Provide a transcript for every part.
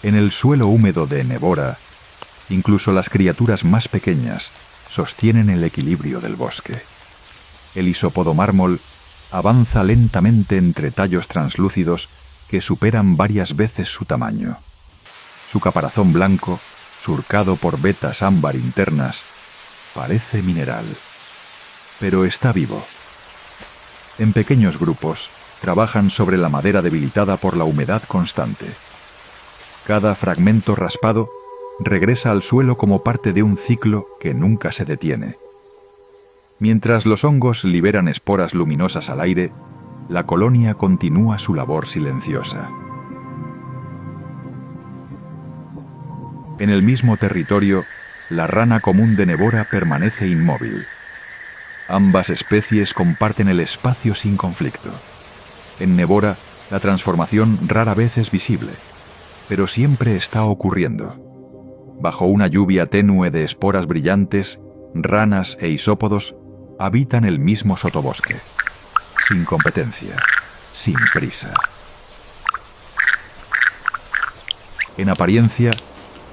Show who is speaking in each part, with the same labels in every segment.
Speaker 1: En el suelo húmedo de Nevora, incluso las criaturas más pequeñas sostienen el equilibrio del bosque. El isopodomármol avanza lentamente entre tallos translúcidos que superan varias veces su tamaño. Su caparazón blanco, surcado por vetas ámbar internas, parece mineral, pero está vivo. En pequeños grupos, trabajan sobre la madera debilitada por la humedad constante. Cada fragmento raspado regresa al suelo como parte de un ciclo que nunca se detiene. Mientras los hongos liberan esporas luminosas al aire, la colonia continúa su labor silenciosa. En el mismo territorio, la rana común de Nevora permanece inmóvil. Ambas especies comparten el espacio sin conflicto. En Nevora, la transformación rara vez es visible, pero siempre está ocurriendo. Bajo una lluvia tenue de esporas brillantes, ranas e isópodos habitan el mismo sotobosque, sin competencia, sin prisa. En apariencia,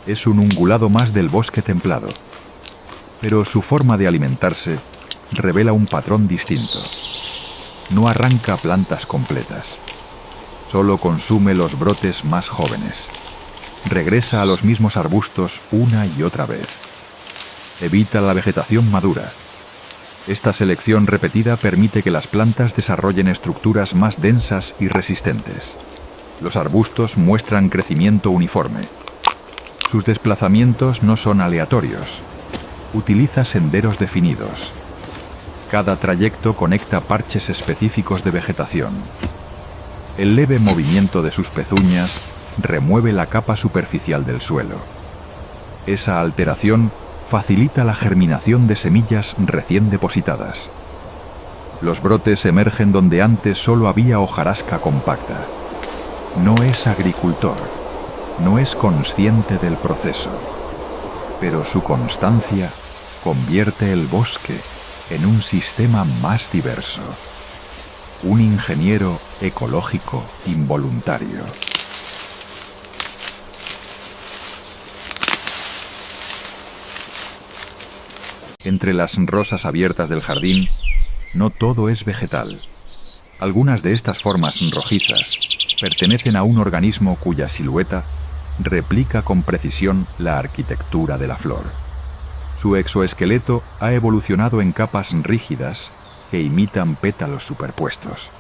Speaker 1: es un ungulado más del bosque templado, pero su forma de alimentarse revela un patrón distinto. No arranca plantas completas, solo consume los brotes más jóvenes. Regresa a los mismos arbustos una y otra vez. Evita la vegetación madura. Esta selección repetida permite que las plantas desarrollen estructuras más densas y resistentes. Los arbustos muestran crecimiento uniforme. Sus desplazamientos no son aleatorios. Utiliza senderos definidos. Cada trayecto conecta parches específicos de vegetación. El leve movimiento de sus pezuñas remueve la capa superficial del suelo. Esa alteración facilita la germinación de semillas recién depositadas. Los brotes emergen donde antes solo había hojarasca compacta. No es agricultor, no es consciente del proceso, pero su constancia convierte el bosque en un sistema más diverso. Un ingeniero ecológico involuntario. Entre las rosas abiertas del jardín, no todo es vegetal. Algunas de estas formas rojizas pertenecen a un organismo cuya silueta replica con precisión la arquitectura de la flor. Su exoesqueleto ha evolucionado en capas rígidas que imitan pétalos superpuestos.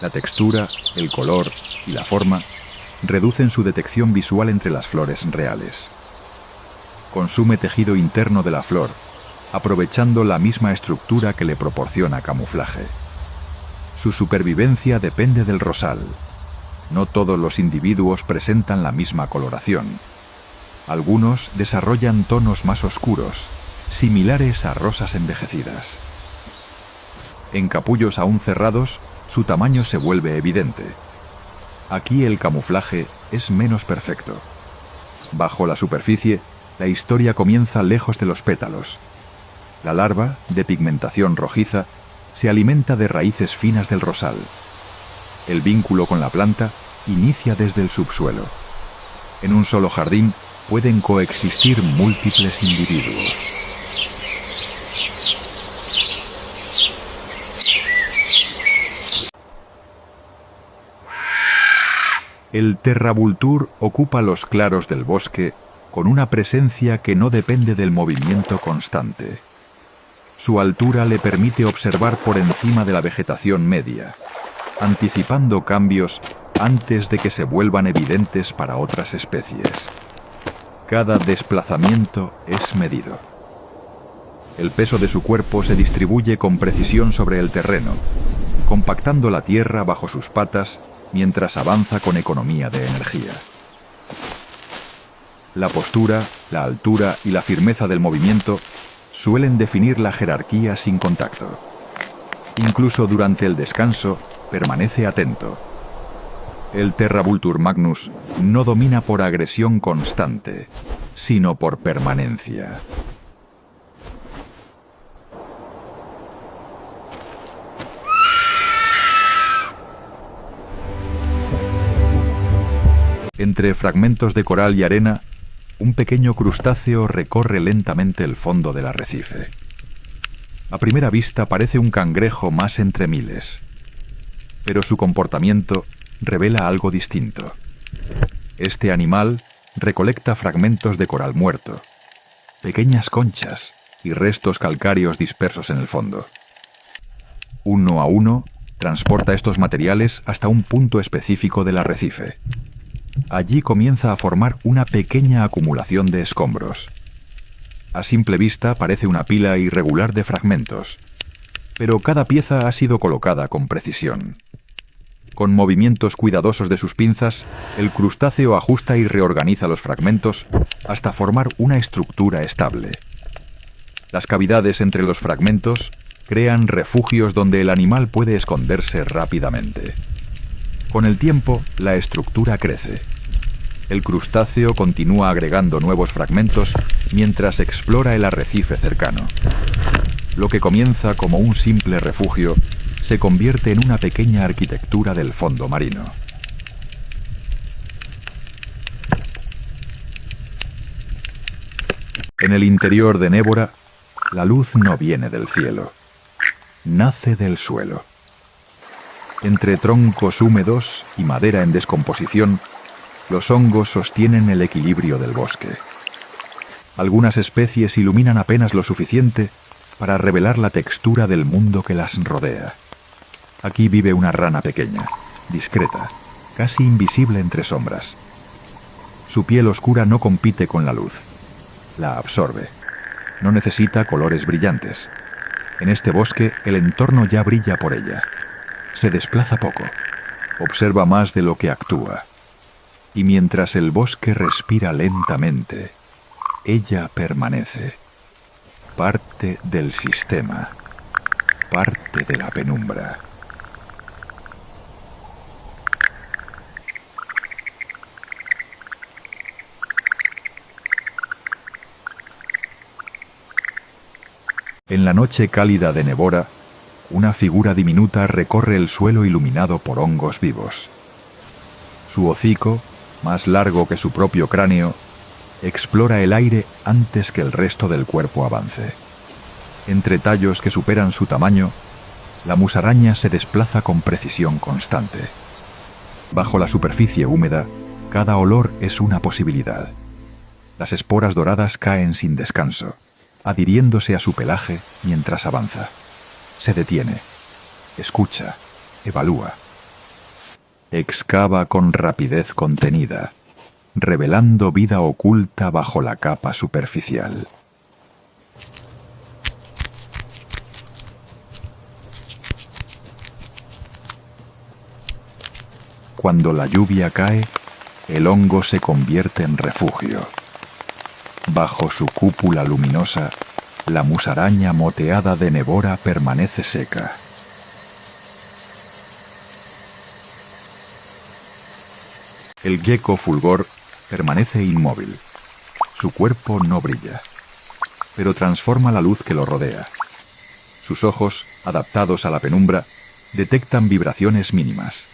Speaker 1: La textura, el color y la forma reducen su detección visual entre las flores reales. Consume tejido interno de la flor, aprovechando la misma estructura que le proporciona camuflaje. Su supervivencia depende del rosal. No todos los individuos presentan la misma coloración. Algunos desarrollan tonos más oscuros, similares a rosas envejecidas. En capullos aún cerrados, su tamaño se vuelve evidente. Aquí el camuflaje es menos perfecto. Bajo la superficie, la historia comienza lejos de los pétalos. La larva, de pigmentación rojiza, se alimenta de raíces finas del rosal. El vínculo con la planta inicia desde el subsuelo. En un solo jardín pueden coexistir múltiples individuos. El Terravultur ocupa los claros del bosque con una presencia que no depende del movimiento constante. Su altura le permite observar por encima de la vegetación media, anticipando cambios antes de que se vuelvan evidentes para otras especies. Cada desplazamiento es medido. El peso de su cuerpo se distribuye con precisión sobre el terreno, compactando la tierra bajo sus patas mientras avanza con economía de energía. La postura, la altura y la firmeza del movimiento suelen definir la jerarquía sin contacto. Incluso durante el descanso, permanece atento. El Terravultur magnus no domina por agresión constante, sino por permanencia. Entre fragmentos de coral y arena, un pequeño crustáceo recorre lentamente el fondo del arrecife. A primera vista parece un cangrejo más entre miles, pero su comportamiento revela algo distinto. Este animal recolecta fragmentos de coral muerto, pequeñas conchas y restos calcáreos dispersos en el fondo. Uno a uno, transporta estos materiales hasta un punto específico del arrecife. Allí comienza a formar una pequeña acumulación de escombros. A simple vista parece una pila irregular de fragmentos, pero cada pieza ha sido colocada con precisión. Con movimientos cuidadosos de sus pinzas, el crustáceo ajusta y reorganiza los fragmentos hasta formar una estructura estable. Las cavidades entre los fragmentos crean refugios donde el animal puede esconderse rápidamente. Con el tiempo, la estructura crece. El crustáceo continúa agregando nuevos fragmentos mientras explora el arrecife cercano. Lo que comienza como un simple refugio se convierte en una pequeña arquitectura del fondo marino. En el interior de Nébora, la luz no viene del cielo, nace del suelo. Entre troncos húmedos y madera en descomposición, los hongos sostienen el equilibrio del bosque. Algunas especies iluminan apenas lo suficiente para revelar la textura del mundo que las rodea. Aquí vive una rana pequeña, discreta, casi invisible entre sombras. Su piel oscura no compite con la luz, la absorbe. No necesita colores brillantes. En este bosque el entorno ya brilla por ella. Se desplaza poco, observa más de lo que actúa. Y mientras el bosque respira lentamente, ella permanece, parte del sistema, parte de la penumbra. En la noche cálida de Nébora, una figura diminuta recorre el suelo iluminado por hongos vivos. Su hocico, más largo que su propio cráneo, explora el aire antes que el resto del cuerpo avance. Entre tallos que superan su tamaño, la musaraña se desplaza con precisión constante. Bajo la superficie húmeda, cada olor es una posibilidad. Las esporas doradas caen sin descanso, adhiriéndose a su pelaje mientras avanza. Se detiene, escucha, evalúa. Excava con rapidez contenida, revelando vida oculta bajo la capa superficial. Cuando la lluvia cae, el hongo se convierte en refugio. Bajo su cúpula luminosa, la musaraña moteada de Nébora permanece seca. El gecko fulgor permanece inmóvil. Su cuerpo no brilla, pero transforma la luz que lo rodea. Sus ojos, adaptados a la penumbra, detectan vibraciones mínimas.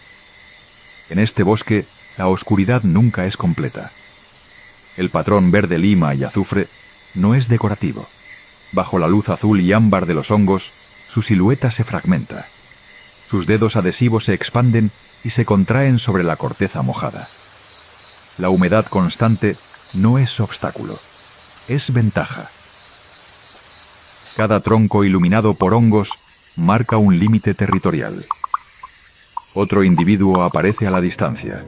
Speaker 1: En este bosque, la oscuridad nunca es completa. El patrón verde lima y azufre no es decorativo. Bajo la luz azul y ámbar de los hongos, su silueta se fragmenta. Sus dedos adhesivos se expanden y se contraen sobre la corteza mojada. La humedad constante no es obstáculo, es ventaja. Cada tronco iluminado por hongos marca un límite territorial. Otro individuo aparece a la distancia.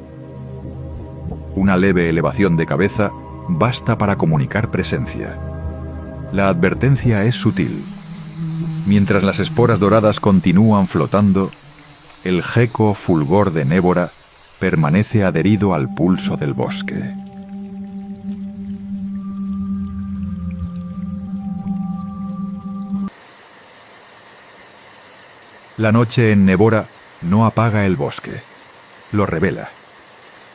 Speaker 1: Una leve elevación de cabeza basta para comunicar presencia. La advertencia es sutil. Mientras las esporas doradas continúan flotando, el gecko fulgor de Nébora permanece adherido al pulso del bosque. La noche en Nébora no apaga el bosque, lo revela.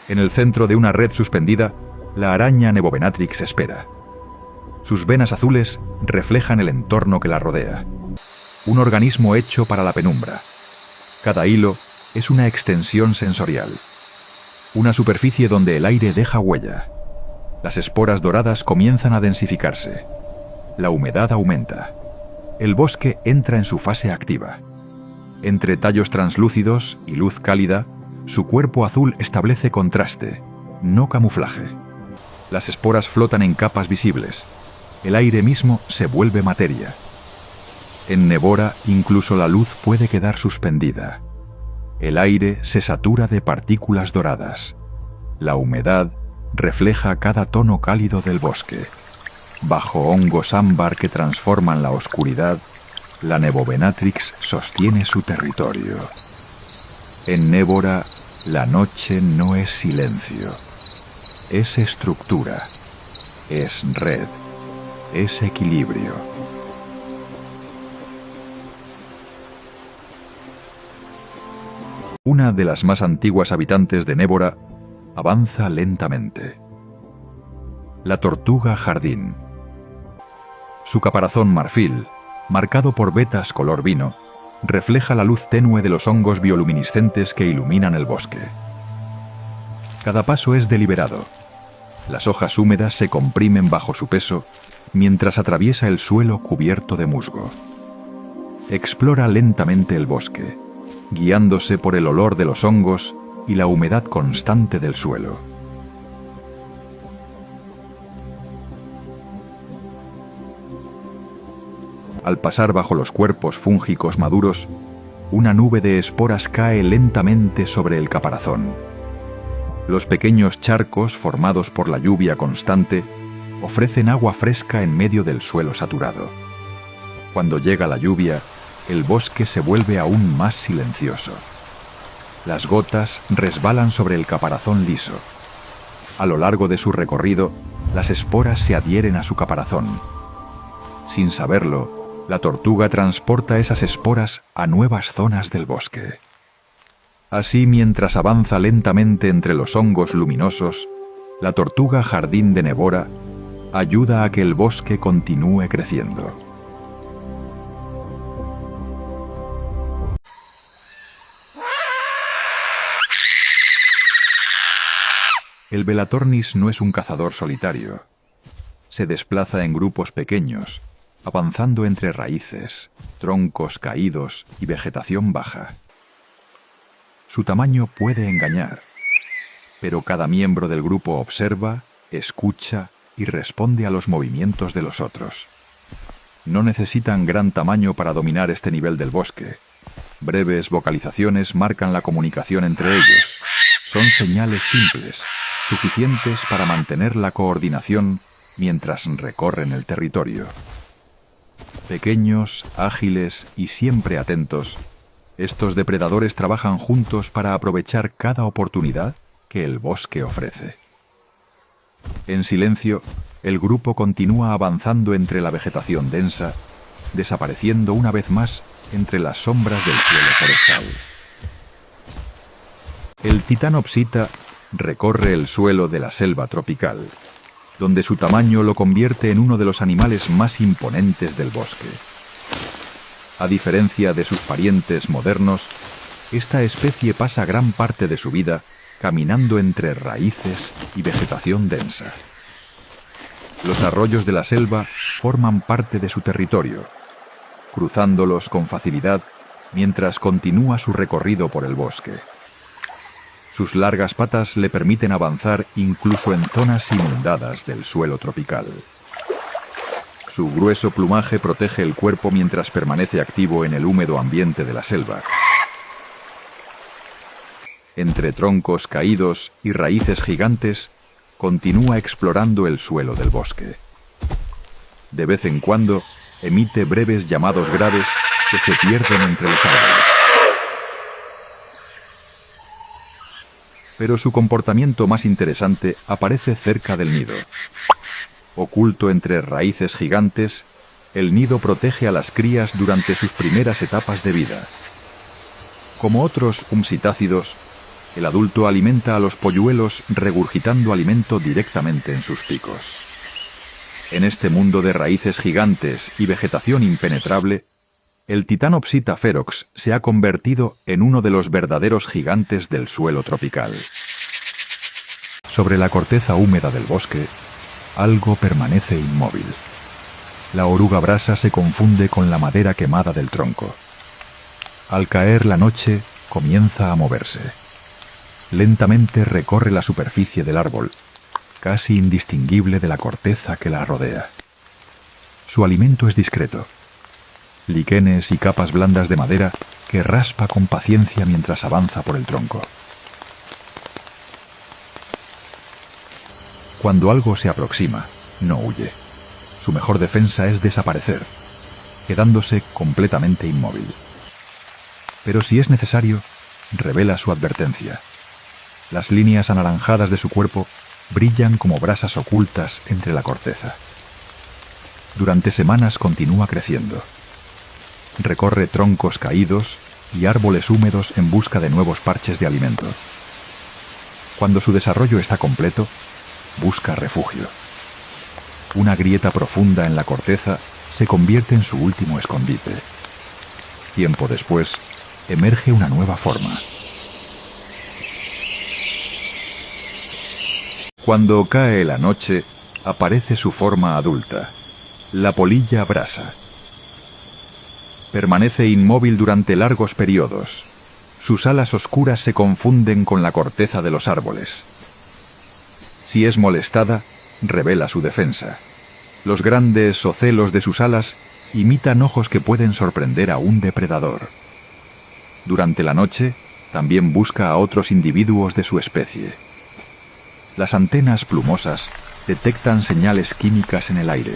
Speaker 1: En el centro de una red suspendida, la araña Nebovenatrix espera. Sus venas azules reflejan el entorno que la rodea. Un organismo hecho para la penumbra. Cada hilo es una extensión sensorial. Una superficie donde el aire deja huella. Las esporas doradas comienzan a densificarse. La humedad aumenta. El bosque entra en su fase activa. Entre tallos translúcidos y luz cálida, su cuerpo azul establece contraste, no camuflaje. Las esporas flotan en capas visibles. El aire mismo se vuelve materia. En Nevora incluso la luz puede quedar suspendida. El aire se satura de partículas doradas. La humedad refleja cada tono cálido del bosque. Bajo hongos ámbar que transforman la oscuridad, la Nevovenatrix sostiene su territorio. En Nevora, la noche no es silencio. Es estructura. Es red. Es equilibrio. Una de las más antiguas habitantes de Nevora avanza lentamente. La tortuga jardín. Su caparazón marfil, marcado por vetas color vino, refleja la luz tenue de los hongos bioluminiscentes que iluminan el bosque. Cada paso es deliberado. Las hojas húmedas se comprimen bajo su peso mientras atraviesa el suelo cubierto de musgo. Explora lentamente el bosque, guiándose por el olor de los hongos y la humedad constante del suelo. Al pasar bajo los cuerpos fúngicos maduros, una nube de esporas cae lentamente sobre el caparazón. Los pequeños charcos formados por la lluvia constante ofrecen agua fresca en medio del suelo saturado. Cuando llega la lluvia, el bosque se vuelve aún más silencioso. Las gotas resbalan sobre el caparazón liso. A lo largo de su recorrido, las esporas se adhieren a su caparazón. Sin saberlo, la tortuga transporta esas esporas a nuevas zonas del bosque. Así, mientras avanza lentamente entre los hongos luminosos, la tortuga jardín de Nevora ayuda a que el bosque continúe creciendo. El Velatornis no es un cazador solitario. Se desplaza en grupos pequeños, avanzando entre raíces, troncos caídos y vegetación baja. Su tamaño puede engañar, pero cada miembro del grupo observa, escucha y responde a los movimientos de los otros. No necesitan gran tamaño para dominar este nivel del bosque. Breves vocalizaciones marcan la comunicación entre ellos. Son señales simples, suficientes para mantener la coordinación mientras recorren el territorio. Pequeños, ágiles y siempre atentos, estos depredadores trabajan juntos para aprovechar cada oportunidad que el bosque ofrece. En silencio, el grupo continúa avanzando entre la vegetación densa, desapareciendo una vez más entre las sombras del suelo forestal. El Titanopsita recorre el suelo de la selva tropical, donde su tamaño lo convierte en uno de los animales más imponentes del bosque. A diferencia de sus parientes modernos, esta especie pasa gran parte de su vida caminando entre raíces y vegetación densa. Los arroyos de la selva forman parte de su territorio, cruzándolos con facilidad mientras continúa su recorrido por el bosque. Sus largas patas le permiten avanzar incluso en zonas inundadas del suelo tropical. Su grueso plumaje protege el cuerpo mientras permanece activo en el húmedo ambiente de la selva. Entre troncos caídos y raíces gigantes, continúa explorando el suelo del bosque. De vez en cuando, emite breves llamados graves que se pierden entre los árboles. Pero su comportamiento más interesante aparece cerca del nido. Oculto entre raíces gigantes, el nido protege a las crías durante sus primeras etapas de vida. Como otros umsitácidos, el adulto alimenta a los polluelos regurgitando alimento directamente en sus picos. En este mundo de raíces gigantes y vegetación impenetrable, el Titanopsita ferox se ha convertido en uno de los verdaderos gigantes del suelo tropical. Sobre la corteza húmeda del bosque, algo permanece inmóvil. La oruga brasa se confunde con la madera quemada del tronco. Al caer la noche, comienza a moverse. Lentamente recorre la superficie del árbol, casi indistinguible de la corteza que la rodea. Su alimento es discreto: líquenes y capas blandas de madera que raspa con paciencia mientras avanza por el tronco. Cuando algo se aproxima, no huye. Su mejor defensa es desaparecer, quedándose completamente inmóvil. Pero si es necesario, revela su advertencia. Las líneas anaranjadas de su cuerpo brillan como brasas ocultas entre la corteza. Durante semanas continúa creciendo. Recorre troncos caídos y árboles húmedos en busca de nuevos parches de alimento. Cuando su desarrollo está completo, busca refugio. Una grieta profunda en la corteza se convierte en su último escondite. Tiempo después, emerge una nueva forma. Cuando cae la noche, aparece su forma adulta, la polilla brasa. Permanece inmóvil durante largos periodos. Sus alas oscuras se confunden con la corteza de los árboles. Si es molestada, revela su defensa. Los grandes ocelos de sus alas imitan ojos que pueden sorprender a un depredador. Durante la noche, también busca a otros individuos de su especie. Las antenas plumosas detectan señales químicas en el aire.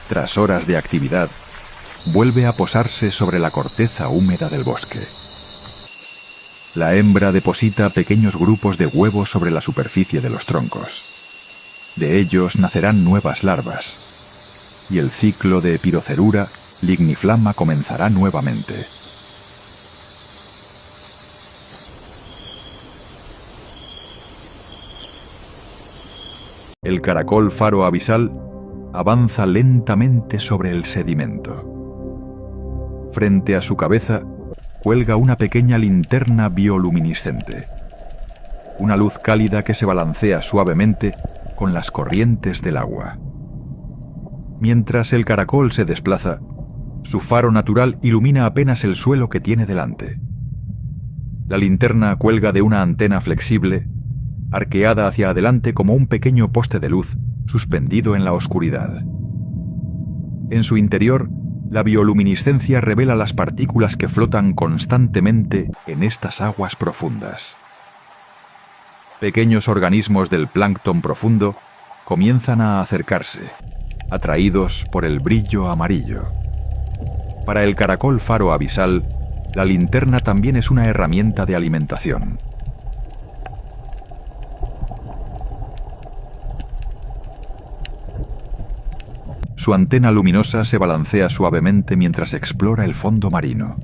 Speaker 1: Tras horas de actividad, vuelve a posarse sobre la corteza húmeda del bosque. La hembra deposita pequeños grupos de huevos sobre la superficie de los troncos. De ellos nacerán nuevas larvas, y el ciclo de Pirocerura ligniflama comenzará nuevamente. El caracol faro abisal avanza lentamente sobre el sedimento. Frente a su cabeza cuelga una pequeña linterna bioluminiscente, una luz cálida que se balancea suavemente con las corrientes del agua. Mientras el caracol se desplaza, su faro natural ilumina apenas el suelo que tiene delante. La linterna cuelga de una antena flexible, arqueada hacia adelante como un pequeño poste de luz suspendido en la oscuridad. En su interior, la bioluminiscencia revela las partículas que flotan constantemente en estas aguas profundas. Pequeños organismos del plancton profundo comienzan a acercarse, atraídos por el brillo amarillo. Para el caracol faro abisal, la linterna también es una herramienta de alimentación. Su antena luminosa se balancea suavemente mientras explora el fondo marino.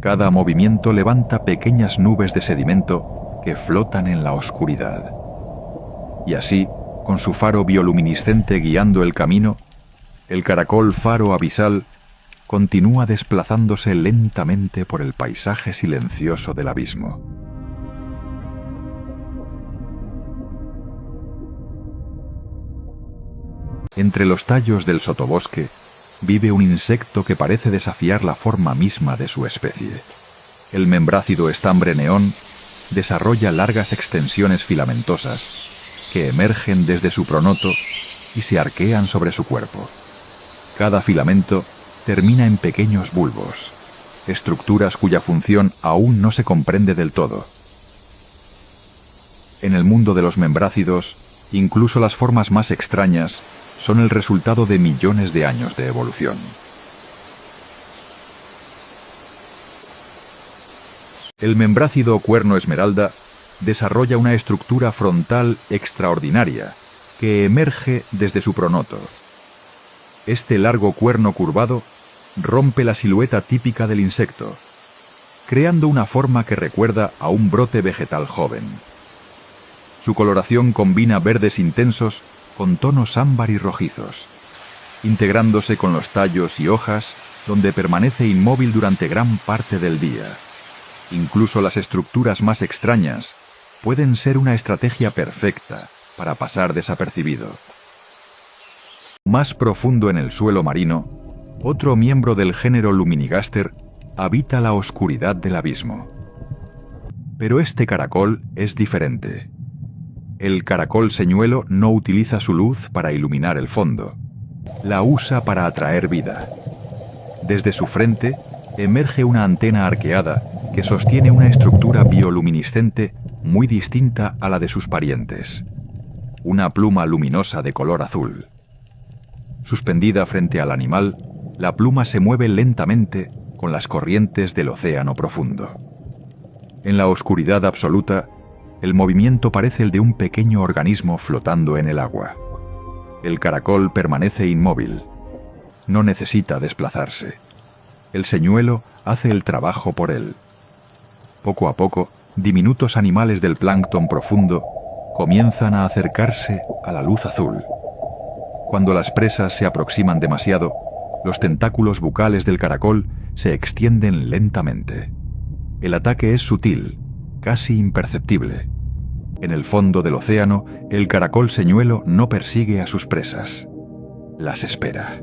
Speaker 1: Cada movimiento levanta pequeñas nubes de sedimento que flotan en la oscuridad. Y así, con su faro bioluminiscente guiando el camino, el caracol faro abisal continúa desplazándose lentamente por el paisaje silencioso del abismo. Entre los tallos del sotobosque vive un insecto que parece desafiar la forma misma de su especie. El membrácido estambre neón desarrolla largas extensiones filamentosas que emergen desde su pronoto y se arquean sobre su cuerpo. Cada filamento termina en pequeños bulbos, estructuras cuya función aún no se comprende del todo. En el mundo de los membrácidos, incluso las formas más extrañas son el resultado de millones de años de evolución. El membrácido cuerno esmeralda desarrolla una estructura frontal extraordinaria que emerge desde su pronoto. Este largo cuerno curvado rompe la silueta típica del insecto, creando una forma que recuerda a un brote vegetal joven. Su coloración combina verdes intensos con tonos ámbar y rojizos, integrándose con los tallos y hojas, donde permanece inmóvil durante gran parte del día. Incluso las estructuras más extrañas pueden ser una estrategia perfecta para pasar desapercibido. Más profundo en el suelo marino, otro miembro del género Luminigaster habita la oscuridad del abismo. Pero este caracol es diferente. El caracol señuelo no utiliza su luz para iluminar el fondo. La usa para atraer vida. Desde su frente emerge una antena arqueada que sostiene una estructura bioluminiscente muy distinta a la de sus parientes. Una pluma luminosa de color azul. Suspendida frente al animal, la pluma se mueve lentamente con las corrientes del océano profundo. En la oscuridad absoluta, el movimiento parece el de un pequeño organismo flotando en el agua. El caracol permanece inmóvil. No necesita desplazarse. El señuelo hace el trabajo por él. Poco a poco, diminutos animales del plancton profundo comienzan a acercarse a la luz azul. Cuando las presas se aproximan demasiado, los tentáculos bucales del caracol se extienden lentamente. El ataque es sutil, casi imperceptible. En el fondo del océano, el caracol señuelo no persigue a sus presas. Las espera.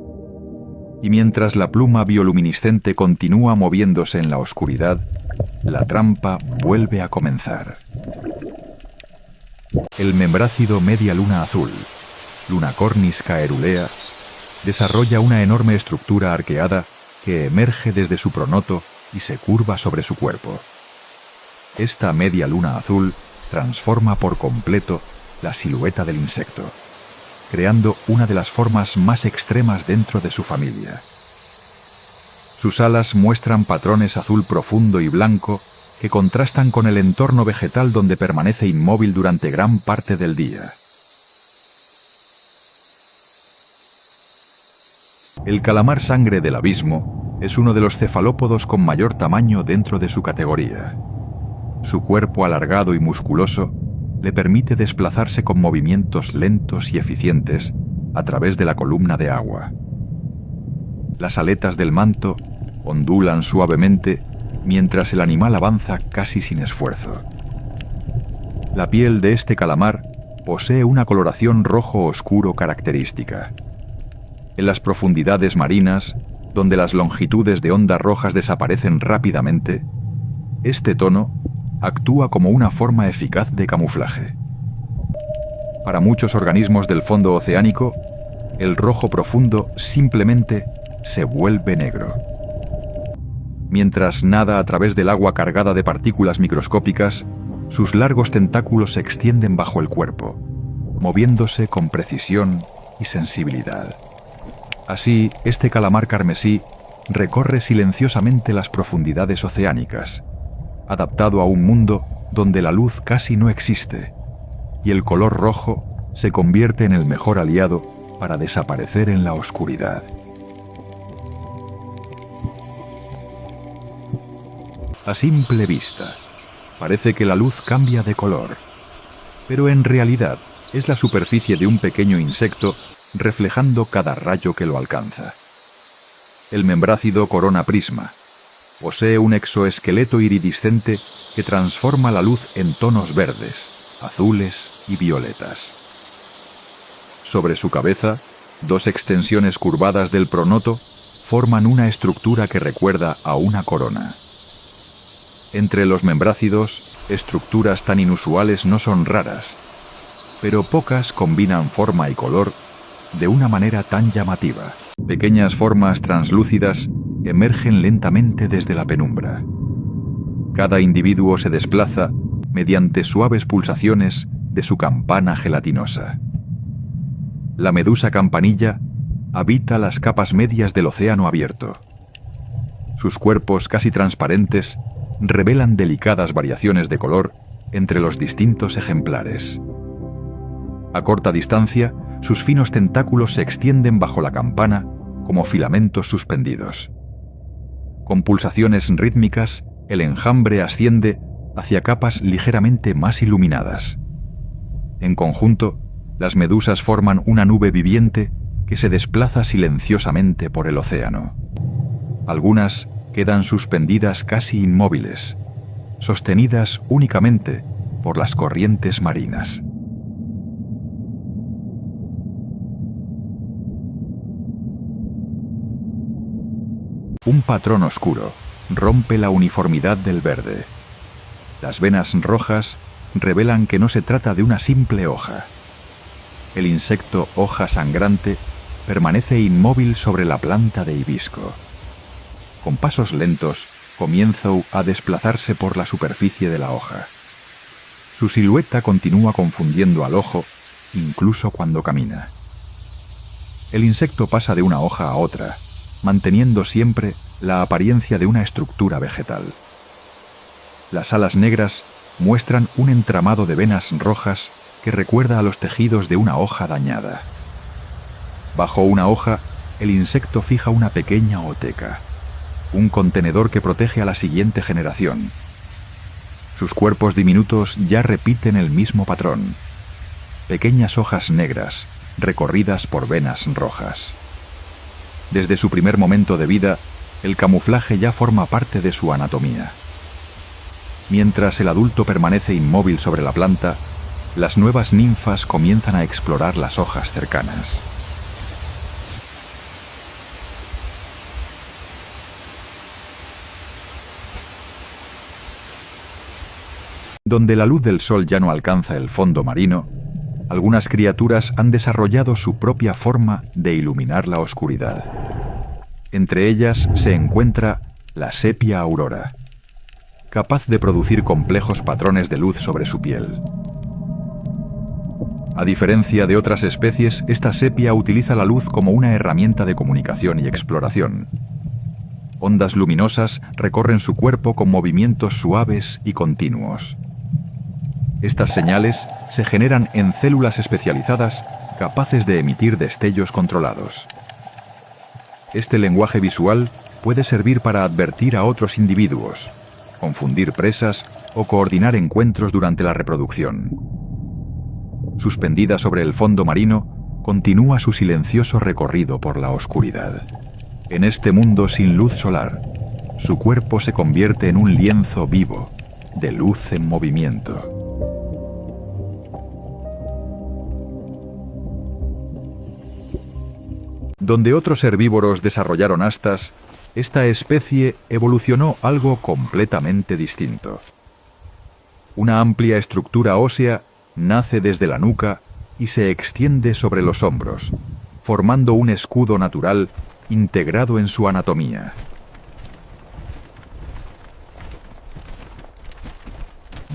Speaker 1: Y mientras la pluma bioluminiscente continúa moviéndose en la oscuridad, la trampa vuelve a comenzar. El membrácido media luna azul, Lunacornis caerulea, desarrolla una enorme estructura arqueada que emerge desde su pronoto y se curva sobre su cuerpo. Esta media luna azul transforma por completo la silueta del insecto, creando una de las formas más extremas dentro de su familia. Sus alas muestran patrones azul profundo y blanco que contrastan con el entorno vegetal donde permanece inmóvil durante gran parte del día. El calamar sangre del abismo es uno de los cefalópodos con mayor tamaño dentro de su categoría. Su cuerpo alargado y musculoso le permite desplazarse con movimientos lentos y eficientes a través de la columna de agua. Las aletas del manto ondulan suavemente mientras el animal avanza casi sin esfuerzo. La piel de este calamar posee una coloración rojo oscuro característica. En las profundidades marinas, donde las longitudes de ondas rojas desaparecen rápidamente, este tono actúa como una forma eficaz de camuflaje. Para muchos organismos del fondo oceánico, el rojo profundo simplemente se vuelve negro. Mientras nada a través del agua cargada de partículas microscópicas, sus largos tentáculos se extienden bajo el cuerpo, moviéndose con precisión y sensibilidad. Así, este calamar carmesí recorre silenciosamente las profundidades oceánicas, adaptado a un mundo donde la luz casi no existe, y el color rojo se convierte en el mejor aliado para desaparecer en la oscuridad. A simple vista, parece que la luz cambia de color, pero en realidad es la superficie de un pequeño insecto reflejando cada rayo que lo alcanza. El membrácido corona prisma. Posee un exoesqueleto iridiscente que transforma la luz en tonos verdes, azules y violetas. Sobre su cabeza, dos extensiones curvadas del pronoto forman una estructura que recuerda a una corona. Entre los membrácidos, estructuras tan inusuales no son raras, pero pocas combinan forma y color de una manera tan llamativa. Pequeñas formas translúcidas emergen lentamente desde la penumbra. Cada individuo se desplaza mediante suaves pulsaciones de su campana gelatinosa. La medusa campanilla habita las capas medias del océano abierto. Sus cuerpos casi transparentes revelan delicadas variaciones de color entre los distintos ejemplares. A corta distancia, sus finos tentáculos se extienden bajo la campana como filamentos suspendidos. Con pulsaciones rítmicas, el enjambre asciende hacia capas ligeramente más iluminadas. En conjunto, las medusas forman una nube viviente que se desplaza silenciosamente por el océano. Algunas quedan suspendidas casi inmóviles, sostenidas únicamente por las corrientes marinas. Un patrón oscuro rompe la uniformidad del verde. Las venas rojas revelan que no se trata de una simple hoja. El insecto hoja sangrante permanece inmóvil sobre la planta de hibisco. Con pasos lentos, comienza a desplazarse por la superficie de la hoja. Su silueta continúa confundiendo al ojo, incluso cuando camina. El insecto pasa de una hoja a otra, manteniendo siempre la apariencia de una estructura vegetal. Las alas negras muestran un entramado de venas rojas que recuerda a los tejidos de una hoja dañada. Bajo una hoja, el insecto fija una pequeña oteca, un contenedor que protege a la siguiente generación. Sus cuerpos diminutos ya repiten el mismo patrón: pequeñas hojas negras recorridas por venas rojas. Desde su primer momento de vida, el camuflaje ya forma parte de su anatomía. Mientras el adulto permanece inmóvil sobre la planta, las nuevas ninfas comienzan a explorar las hojas cercanas. Donde la luz del sol ya no alcanza el fondo marino, algunas criaturas han desarrollado su propia forma de iluminar la oscuridad. Entre ellas se encuentra la sepia aurora, capaz de producir complejos patrones de luz sobre su piel. A diferencia de otras especies, esta sepia utiliza la luz como una herramienta de comunicación y exploración. Ondas luminosas recorren su cuerpo con movimientos suaves y continuos. Estas señales se generan en células especializadas capaces de emitir destellos controlados. Este lenguaje visual puede servir para advertir a otros individuos, confundir presas o coordinar encuentros durante la reproducción. Suspendida sobre el fondo marino, continúa su silencioso recorrido por la oscuridad. En este mundo sin luz solar, su cuerpo se convierte en un lienzo vivo, de luz en movimiento. Donde otros herbívoros desarrollaron astas, esta especie evolucionó algo completamente distinto. Una amplia estructura ósea nace desde la nuca y se extiende sobre los hombros, formando un escudo natural integrado en su anatomía.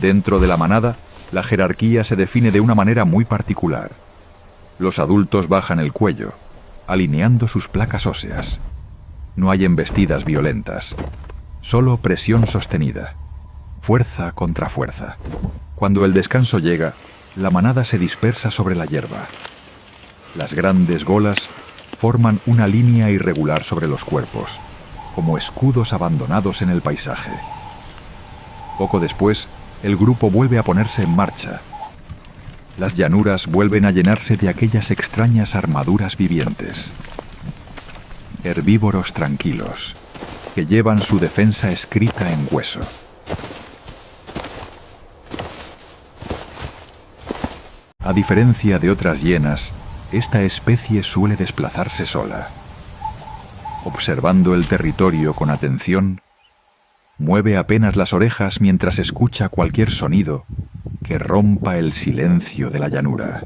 Speaker 1: Dentro de la manada, la jerarquía se define de una manera muy particular. Los adultos bajan el cuello, alineando sus placas óseas. No hay embestidas violentas, solo presión sostenida, fuerza contra fuerza. Cuando el descanso llega, la manada se dispersa sobre la hierba. Las grandes golas forman una línea irregular sobre los cuerpos, como escudos abandonados en el paisaje. Poco después, el grupo vuelve a ponerse en marcha. Las llanuras vuelven a llenarse de aquellas extrañas armaduras vivientes. Herbívoros tranquilos, que llevan su defensa escrita en hueso. A diferencia de otras hienas, esta especie suele desplazarse sola. Observando el territorio con atención, mueve apenas las orejas mientras escucha cualquier sonido que rompa el silencio de la llanura.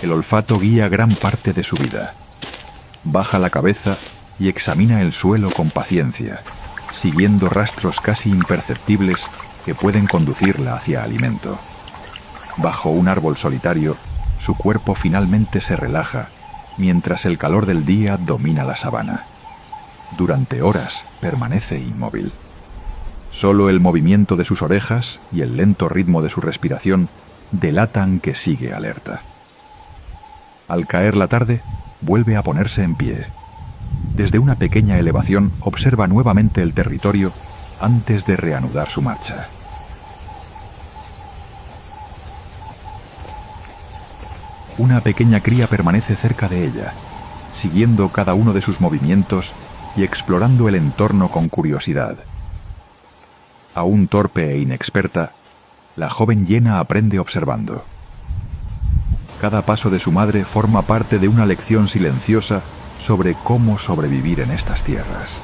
Speaker 1: El olfato guía gran parte de su vida. Baja la cabeza y examina el suelo con paciencia, siguiendo rastros casi imperceptibles que pueden conducirla hacia alimento. Bajo un árbol solitario, su cuerpo finalmente se relaja, mientras el calor del día domina la sabana. Durante horas permanece inmóvil. Solo el movimiento de sus orejas y el lento ritmo de su respiración delatan que sigue alerta. Al caer la tarde, vuelve a ponerse en pie. Desde una pequeña elevación observa nuevamente el territorio antes de reanudar su marcha. Una pequeña cría permanece cerca de ella, siguiendo cada uno de sus movimientos y explorando el entorno con curiosidad. Aún torpe e inexperta, la joven hiena aprende observando. Cada paso de su madre forma parte de una lección silenciosa sobre cómo sobrevivir en estas tierras.